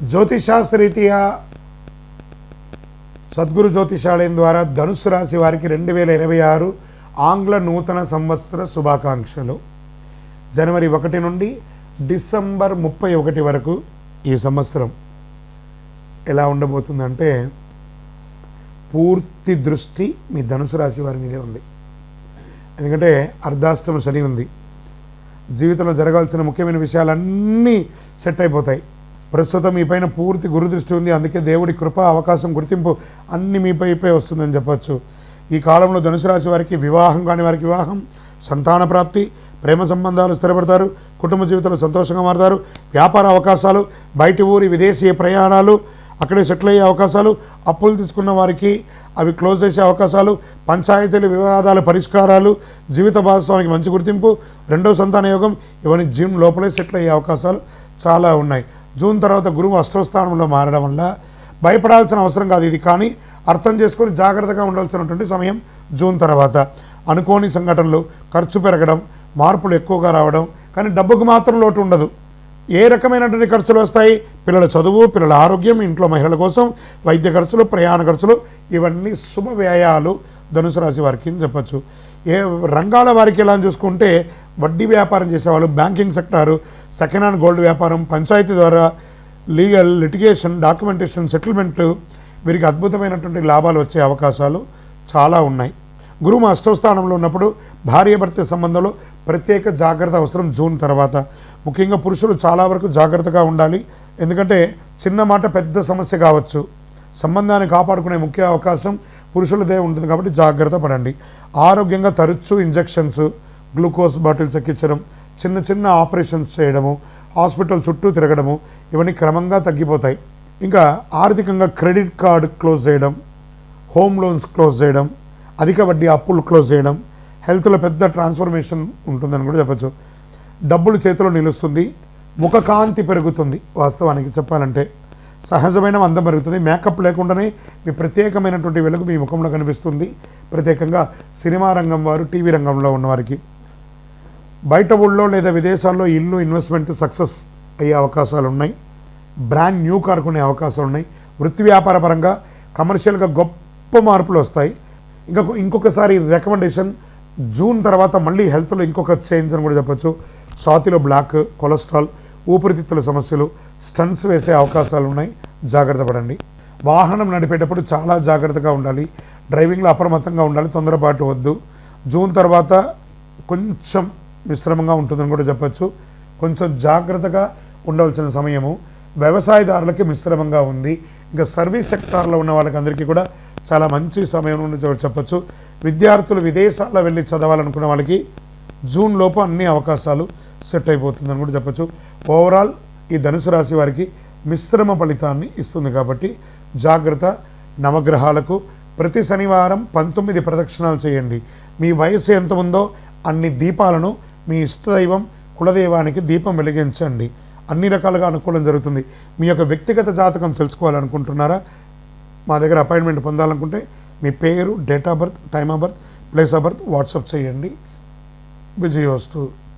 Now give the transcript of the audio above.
జ్యోతిషాస్త్రరీత్యా సద్గురు జ్యోతిషాలయం ద్వారా ధనుసు రాశి వారికి 2026 ఆంగ్ల నూతన సంవత్సర శుభాకాంక్షలు. జనవరి 1 నుండి డిసెంబర్ 31 వరకు ఈ సంవత్సరం ఎలా ఉండబోతుందంటే పూర్తి దృష్టి మీ ధనుసు రాశి వారి మీదే ఉంది. ఎందుకంటే అర్ధాష్టమ శని ఉంది. జీవితంలో జరగాల్సిన ముఖ్యమైన విషయాలన్నీ సెట్ అయిపోతాయి. ప్రస్తుతం మీ పైన పూర్తి గురుదృష్టి ఉంది. అందుకే దేవుడి కృప, అవకాశం, గుర్తింపు అన్ని మీపై వస్తుందని చెప్పచ్చు. ఈ కాలంలో ధనుసు రాశి వారికి వివాహం కాని వారికి వివాహం, సంతాన ప్రాప్తి, ప్రేమ సంబంధాలు స్థిరపడతారు, కుటుంబ జీవితంలో సంతోషంగా మారుతారు, వ్యాపార అవకాశాలు, బయటి ఊరి విదేశీ ప్రయాణాలు, అక్కడే సెటిల్ అయ్యే అవకాశాలు, అప్పులు తీసుకున్న వారికి అవి క్లోజ్ చేసే అవకాశాలు, పంచాయతీలు, వివాదాల పరిష్కారాలు, జీవిత భాగస్వామికి మంచి గుర్తింపు, రెండో సంతాన యోగం, ఇవన్నీ జూన్ లోపలే సెటిల్ అయ్యే అవకాశాలు చాలా ఉన్నాయి. జూన్ తర్వాత గురువు అష్టమ స్థానంలో మారడం వల్ల భయపడాల్సిన అవసరం కాదు ఇది. కానీ అర్థం చేసుకొని జాగ్రత్తగా ఉండాల్సినటువంటి సమయం జూన్ తర్వాత. అనుకోని సంఘటనలు, ఖర్చు పెరగడం, మార్పులు ఎక్కువగా రావడం, కానీ డబ్బుకు మాత్రం లోటు ఉండదు. ఏ రకమైనటువంటి ఖర్చులు వస్తాయి? పిల్లల చదువు, పిల్లల ఆరోగ్యం, ఇంట్లో మహిళల కోసం వైద్య ఖర్చులు, ప్రయాణ ఖర్చులు, ఇవన్నీ శుభ వ్యయాలు ధనుసు రాశి వారికి అని చెప్పచ్చు. ఏ రంగాల వారికి ఎలా చూసుకుంటే వడ్డీ వ్యాపారం చేసేవాళ్ళు, banking sector, second hand gold వ్యాపారం, పంచాయతీ ద్వారా లీగల్, లిటిగేషన్, డాక్యుమెంటేషన్, సెటిల్మెంట్లు, వీరికి అద్భుతమైనటువంటి లాభాలు వచ్చే అవకాశాలు చాలా ఉన్నాయి. గురువు అష్టమ స్థానంలో ఉన్నప్పుడు భార్యాభర్త సంబంధంలో ప్రత్యేక జాగ్రత్త అవసరం. జూన్ తర్వాత ముఖ్యంగా పురుషులు చాలా వరకు జాగ్రత్తగా ఉండాలి. ఎందుకంటే చిన్న మాట పెద్ద సమస్య కావచ్చు. సంబంధాన్ని కాపాడుకునే ముఖ్య అవకాశం పురుషులదే ఉంటుంది కాబట్టి జాగ్రత్త పడండి. ఆరోగ్యంగా తరచూ ఇంజెక్షన్స్, గ్లూకోజ్ బాటిల్స్ ఎక్కించడం, చిన్న చిన్న ఆపరేషన్స్ చేయడము, హాస్పిటల్ చుట్టూ తిరగడము, ఇవన్నీ క్రమంగా తగ్గిపోతాయి. ఇంకా ఆర్థికంగా క్రెడిట్ కార్డు క్లోజ్ చేయడం, హోమ్ లోన్స్ క్లోజ్ చేయడం, అధిక వడ్డీ అప్పులు క్లోజ్ చేయడం, హెల్త్లో పెద్ద ట్రాన్స్ఫర్మేషన్ ఉంటుందని కూడా చెప్పచ్చు. డబ్బులు చేతిలో నిలుస్తుంది, ముఖకాంతి పెరుగుతుంది. వాస్తవానికి చెప్పాలంటే సహజమైన అందం పెరుగుతుంది. మేకప్ లేకుండానే మీ ప్రత్యేకమైనటువంటి వెలుగు మీ ముఖంలో కనిపిస్తుంది. ప్రత్యేకంగా సినిమా రంగం వారు, టీవీ రంగంలో ఉన్నవారికి బయట ఊళ్ళో లేదా విదేశాల్లో ఇల్లు ఇన్వెస్ట్మెంట్ సక్సెస్ అయ్యే అవకాశాలు ఉన్నాయి. బ్రాండ్ న్యూ కార్ కొనే అవకాశాలు ఉన్నాయి. వృత్తి వ్యాపార పరంగా కమర్షియల్గా గొప్ప మార్పులు వస్తాయి. ఇంకొకసారి రికమెండేషన్, జూన్ తర్వాత మళ్ళీ హెల్త్లో ఇంకొక చేంజ్ అని కూడా చెప్పచ్చు. ఛాతీలో బ్లాక్, కొలెస్ట్రాల్, ఊపిరితిత్తుల సమస్యలు, స్టంట్స్ వేసే అవకాశాలు ఉన్నాయి. జాగ్రత్త పడండి. వాహనం నడిపేటప్పుడు చాలా జాగ్రత్తగా ఉండాలి. డ్రైవింగ్లో అప్రమత్తంగా ఉండాలి, తొందరపాటు వద్దు. జూన్ తర్వాత కొంచెం మిశ్రమంగా ఉంటుందని కూడా చెప్పచ్చు. కొంచెం జాగ్రత్తగా ఉండవలసిన సమయము. వ్యవసాయదారులకి మిశ్రమంగా ఉంది. ఇంకా సర్వీస్ సెక్టార్లో ఉన్న వాళ్ళకి అందరికీ కూడా చాలా మంచి సమయం నుండి చెప్పచ్చు. విద్యార్థులు విదేశాల్లో వెళ్ళి చదవాలనుకున్న వాళ్ళకి జూన్ లోపు అన్ని అవకాశాలు సెట్ అయిపోతుందని కూడా చెప్పచ్చు. ఓవరాల్ ఈ ధనుసు రాశి వారికి మిశ్రమ ఫలితాన్ని ఇస్తుంది కాబట్టి జాగ్రత్త. నవగ్రహాలకు ప్రతి శనివారం 19 ప్రదక్షిణాలు చేయండి. మీ వయసు ఎంత ఉందో అన్ని దీపాలను మీ ఇష్టదైవం, కులదైవానికి దీపం వెలిగించండి. అన్ని రకాలుగా అనుకూలం జరుగుతుంది. మీ యొక్క వ్యక్తిగత జాతకం తెలుసుకోవాలనుకుంటున్నారా? మా దగ్గర అపాయింట్మెంట్ పొందాలనుకుంటే మీ పేరు, date of birth, time of birth, place of birth WhatsApp చేయండి. విజయోస్తు.